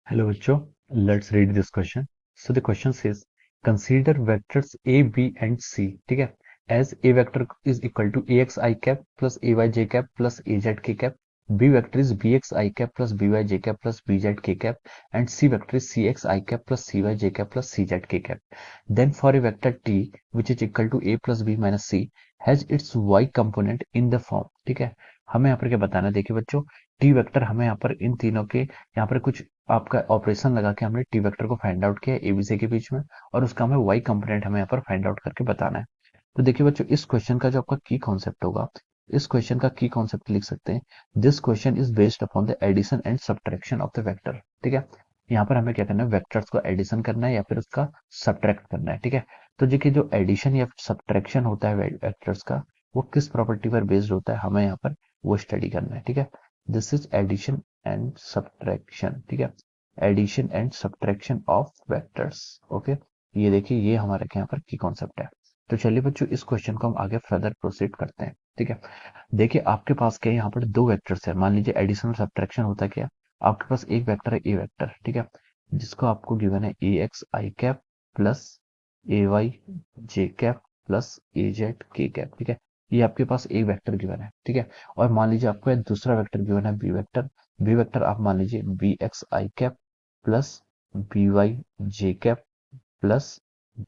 Hello, Bachcho. Let's read this question. So the question says, consider vectors a, b, and c. ठीक है? As a vector is equal to ax I cap plus ay j cap plus az k cap. B vector is bx I cap plus by j cap plus bz k cap, and c vector is cx I cap plus cy j cap plus cz k cap. Then for a vector t which is equal to a plus b minus c has its y component in the form. ठीक है? हमें यहाँ पर क्या बताना है? देखिए बच्चों, टी वेक्टर हमें यहाँ पर इन तीनों के यहाँ पर कुछ आपका ऑपरेशन लगा के हमने टी वेक्टर को फाइंड आउट किया एबीसी के बीच में, और उसका हमें वाई कंपोनेंट हमें यहाँ पर फाइंड आउट करके बताना है। तो देखिए बच्चों, इस क्वेश्चन का जो आपका की कॉन्सेप्ट होगा, इस क्वेश्चन का की कॉन्सेप्ट लिख सकते हैं, this question is based upon the addition and subtraction of the vector. ठीक है? यहाँ पर हमें क्या करना है? वेक्टर्स को एडिशन करना है या फिर उसका सब्ट्रैक्ट करना है। ठीक है? तो देखिए, जो एडिशन या सब्ट्रैक्शन होता है वेक्टर्स का, वो किस प्रॉपर्टी पर बेस्ड होता है, हमें यहाँ पर वो स्टडी करना है। ठीक है? This is addition and subtraction. ठीक है? Addition and subtraction of vectors. Okay, ये देखिए, ये हमारे यहाँ पर की कॉन्सेप्ट है। तो चलिए बच्चों, इस क्वेश्चन को हम आगे फर्दर प्रोसीड करते हैं। ठीक है? देखिए, आपके पास क्या है, यहाँ पर दो वेक्टर्स है। मान लीजिए एडिशन और सब्ट्रैक्शन होता क्या है, आपके पास एक वेक्टर है ए वेक्टर। ठीक है? जिसको आपको गिवन है ए x I cap plus A Y J cap plus A Z के कैप। ठीक है? ये आपके पास एक वेक्टर गिवन है। ठीक है? और मान लीजिए आपको एक दूसरा वेक्टर गिवन है बी वेक्टर। बी वेक्टर आप मान लीजिए B X I cap plus B Y J cap plus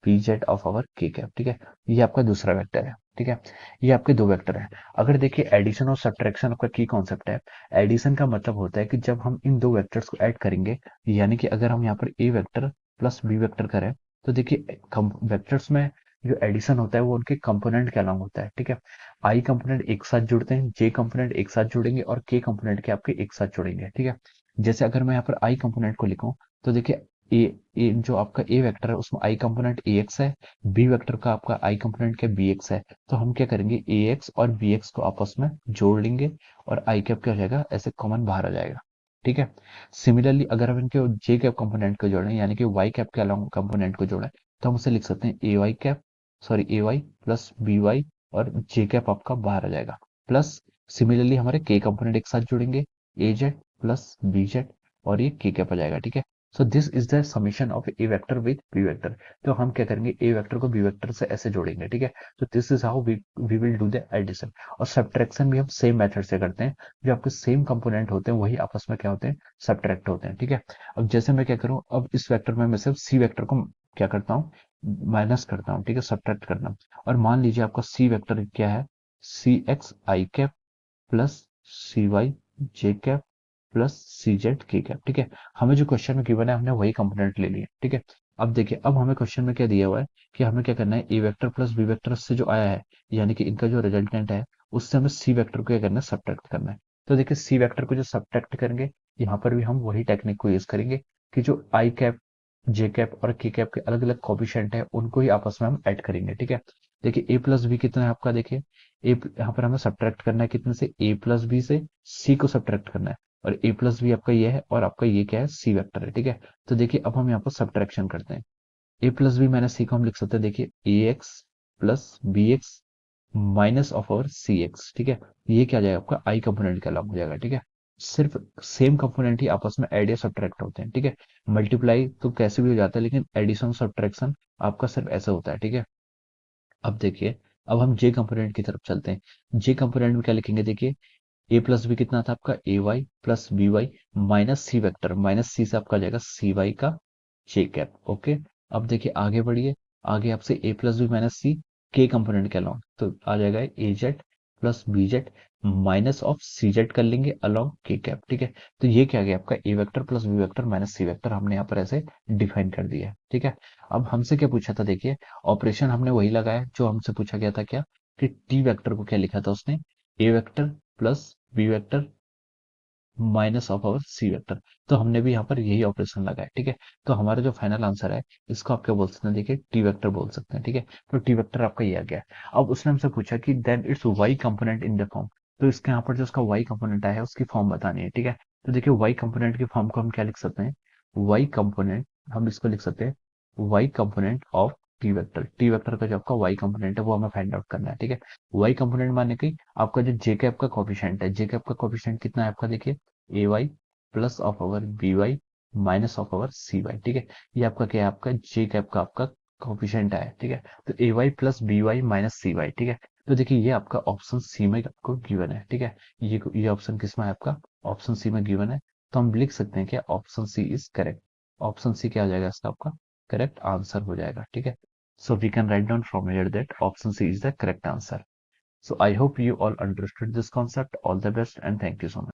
B Z of our K cap. ठीक है? ये आपका दूसरा वेक्टर है। ठीक है? ये आपके दो वेक्टर है। अगर देखिए, एडिशन और सब्ट्रैक्शन आपका की कॉन्सेप्ट है। एडिशन का मतलब होता है कि जब हम इन दो वेक्टर्स को ऐड करेंगे, यानी कि अगर हम यहाँ पर ए वेक्टर प्लस बी वेक्टर करें, तो देखिए वेक्टर्स में जो एडिशन होता है वो उनके कंपोनेंट के अलॉन्ग होता है। ठीक है? आई कंपोनेंट एक साथ जुड़ते हैं, जे कंपोनेंट एक साथ जुड़ेंगे, और के कंपोनेंट के आपके एक साथ जुड़ेंगे। ठीक है? जैसे अगर मैं यहाँ पर आई कंपोनेंट को लिखूं, तो देखिए, ए जो आपका ए वेक्टर है उसमें आई कंपोनेंट ए एक्स है, बी वेक्टर का आपका आई कंपोनेंट क्या बी एक्स है। तो हम क्या करेंगे, ए एक्स और बी एक्स को आपस में जोड़ लेंगे, और आई कैप क्या हो जाएगा, ऐसे कॉमन बाहर आ जाएगा। ठीक है? सिमिलरली अगर हम इनके जे कैप कंपोनेंट को जोड़ें, यानी कि वाई कैप के अलॉन्ग कंपोनेंट को जोड़ें, तो हम उसे लिख सकते हैं ए वाई कैप, सॉरी ए वाई प्लस बी वाई, और जे कैप आपका बाहर आ जाएगा। प्लस सिमिलरली हमारे के कंपोनेंट एक साथ जुड़ेंगे, A Z plus B Z, और ये के कैप आ जाएगा। ठीक है? So this is the summation of A vector with B vector. तो हम क्या करेंगे, ए वेक्टर को बी वेक्टर से ऐसे जोड़ेंगे। ठीक है? तो this is how we will do the addition. और सब्ट्रैक्शन भी हम सेम मेथड से करते हैं। जो आपके सेम कंपोनेंट होते हैं वही आपस में क्या होते हैं, सब्ट्रैक्ट होते हैं। ठीक है? अब जैसे मैं क्या करूं, अब इस वेक्टर में मैं सिर्फ सी वेक्टर को क्या करता हूँ, माइनस करता हूँ। ठीक है? सब्ट्रैक्ट करना। और मान लीजिए आपका सी वेक्टर क्या है, सी x I cap plus C Y J cap plus C Z के कैप। ठीक है? हमें जो क्वेश्चन में गिवन है हमने वही कंपोनेंट ले लिए। ठीक है? अब देखिए, अब हमें क्वेश्चन में क्या दिया हुआ है कि हमें क्या करना है, ए वेक्टर प्लस बी वेक्टर से जो आया है, यानी कि इनका जो रिजल्टेंट है, उससे हमें सी वेक्टर को क्या करना है, सब्ट्रैक्ट करना है। तो देखिए, सी वेक्टर को जो सब्ट्रैक्ट करेंगे, यहाँ पर भी हम वही टेक्निक को यूज करेंगे कि जो आई कैप जे कैप और के कैप के अलग अलग कॉफिशिएंट है उनको ही आपस में हम ऐड करेंगे। ठीक है? देखिए, ए प्लस बी कितना है आपका, देखिए यहाँ पर हमें सब्ट्रैक्ट करना है कितने से, ए प्लस बी से सी को सब्ट्रैक्ट करना है। और ए प्लस बी आपका ये है, और आपका ये क्या है, सी वेक्टर है। ठीक है? तो देखिए, अब हम यहाँ पर सब्ट्रैक्शन करते हैं। A plus B minus C को हम लिख सकते हैं, देखिए A X plus B X minus ऑफ और सी एक्स। ठीक है? ये क्या आ जाएगा, आपका आई कंपोनेंट का अलॉन्ग हो जाएगा। ठीक है? सिर्फ सेम कंपोनेंट ही आपस में ऐड या सब्ट्रैक्ट होते हैं। ठीक है? मल्टीप्लाई तो कैसे भी हो जाता है, लेकिन एडिशन सब्ट्रैक्शन आपका सिर्फ ऐसा होता है। ठीक है? अब देखिए, अब हम जे कंपोनेंट की तरफ चलते हैं। जे कंपोनेंट में क्या लिखेंगे, देखिए ए प्लस बी कितना था आपका, A Y plus B Y minus C vector, minus C से आपका आ जाएगा सी वाई का जे कैप। ओके, अब देखिए आगे बढ़िए, आगे आपसे A plus B minus C के कंपोनेंट के अलॉन्ग, तो आ जाएगा A Z plus B Z minus of C Z कर लेंगे अलॉन्ग के कैप। ठीक है? तो ये क्या आ गया आपका, A vector plus B vector minus C vector हमने यहाँ पर ऐसे डिफाइन कर दिया है। ठीक है? अब हमसे क्या पूछा था, देखिए ऑपरेशन हमने वही लगाया जो हमसे पूछा गया था, क्या कि टी वेक्टर को क्या लिखा था उसने, A vector plus B vector minus of our C vector. तो हमने भी यहाँ पर यही ऑपरेशन लगाया। ठीक है? तो हमारा जो फाइनल आंसर है, इसको आप क्या बोल सकते हैं, देखिए टी वेक्टर बोल सकते हैं। ठीक है? तो टी वेक्टर आपका ये आ गया। अब उसने हमसे पूछा कि then it's Y component in the form. तो इसके यहाँ पर जो उसका वाई कंपोनेंट आया है उसकी फॉर्म बतानी है। ठीक है? तो देखिए, वाई कंपोनेंट की फॉर्म को हम क्या लिख सकते हैं, वाई कंपोनेंट, हम इसको लिख सकते हैं Y component of T vector. T vector का जो आपका वाई कंपोनेंट है वो हमें फाइंड आउट करना है। ठीक है? वाई कंपोनेंट माने कि आपका जो जे कैप का कोफिशिएंट है, जे कैप का कोफिशिएंट कितना है आपका, देखिए A Y plus of our B Y minus of our C Y, ठीक है। ये आपका क्या है, आपका जे कैप का आपका कोफिशिएंट है, ठीक है। तो A Y plus B Y minus C Y, ठीक है। तो देखिए ये आपका ऑप्शन सी में आपको गिवन है, ठीक है। ये ऑप्शन किसमें है आपका, ऑप्शन सी में गिवन है। तो हम लिख सकते हैं कि option C is correct. Option C क्या हो जाएगा इसका, आपका करेक्ट आंसर हो जाएगा, ठीक है। So we can write down from here that option C is the correct answer. So I hope you all understood this concept. All the best and thank you so much.